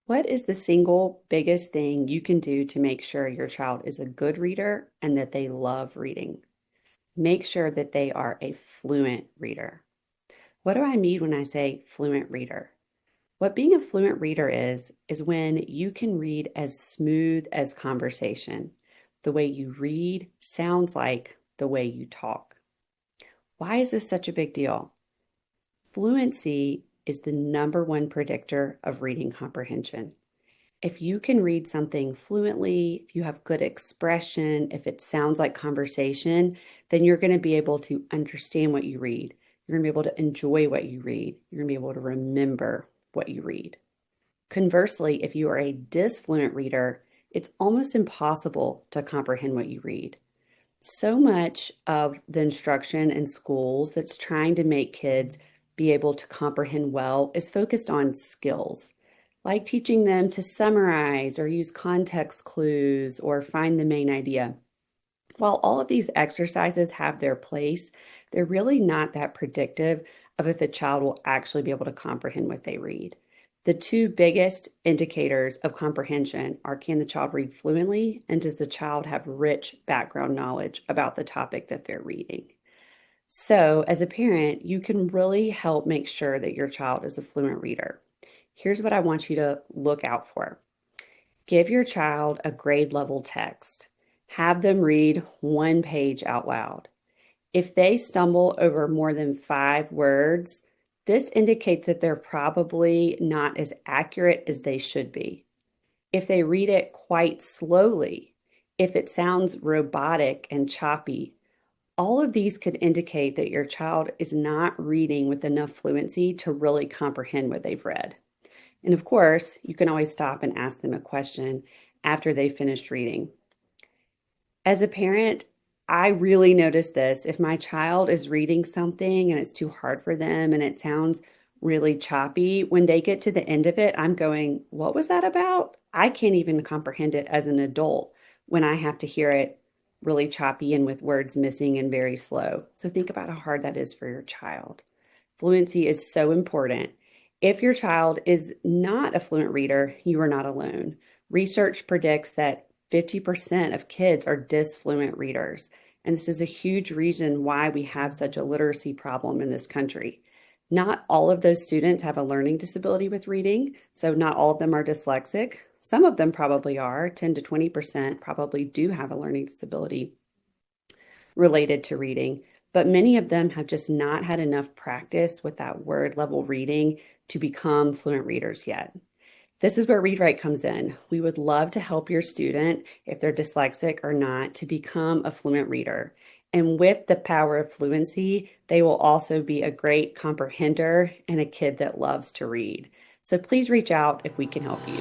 What is the single biggest thing you can do to make sure your child is a good reader and that they love reading? Make sure that they are a fluent reader. What do I mean when I say fluent reader? What being a fluent reader is when you can read as smooth as conversation. The way you read sounds like the way you talk. Why is this such a big deal? Fluency is the number one predictor of reading comprehension. If you can read something fluently, if you have good expression, if it sounds like conversation, then you're going to be able to understand what you read. You're going to be able to enjoy what you read. You're going to be able to remember what you read. Conversely, if you are a disfluent reader, it's almost impossible to comprehend what you read. So much of the instruction in schools that's trying to make kids be able to comprehend well is focused on skills, like teaching them to summarize or use context clues or find the main idea. While all of these exercises have their place, they're really not that predictive of if a child will actually be able to comprehend what they read. The two biggest indicators of comprehension are, can the child read fluently, and does the child have rich background knowledge about the topic that they're reading? So, as a parent, you can really help make sure that your child is a fluent reader. Here's what I want you to look out for. Give your child a grade level text. Have them read one page out loud. If they stumble over more than 5 words, this indicates that they're probably not as accurate as they should be. If they read it quite slowly, if it sounds robotic and choppy, all of these could indicate that your child is not reading with enough fluency to really comprehend what they've read. And of course, you can always stop and ask them a question after they've finished reading. As a parent, I really notice this. If my child is reading something and it's too hard for them and it sounds really choppy, when they get to the end of it, I'm going, what was that about? I can't even comprehend it as an adult when I have to hear it really choppy and with words missing and very slow. So think about how hard that is for your child. Fluency is so important. If your child is not a fluent reader, you are not alone. Research predicts that 50% of kids are disfluent readers. And this is a huge reason why we have such a literacy problem in this country. Not all of those students have a learning disability with reading, so not all of them are dyslexic. Some of them probably are. 10 to 20% probably do have a learning disability related to reading, but many of them have just not had enough practice with that word level reading to become fluent readers yet. This is where ReadWrite comes in. We would love to help your student, if they're dyslexic or not, to become a fluent reader. And with the power of fluency, they will also be a great comprehender and a kid that loves to read. So please reach out if we can help you.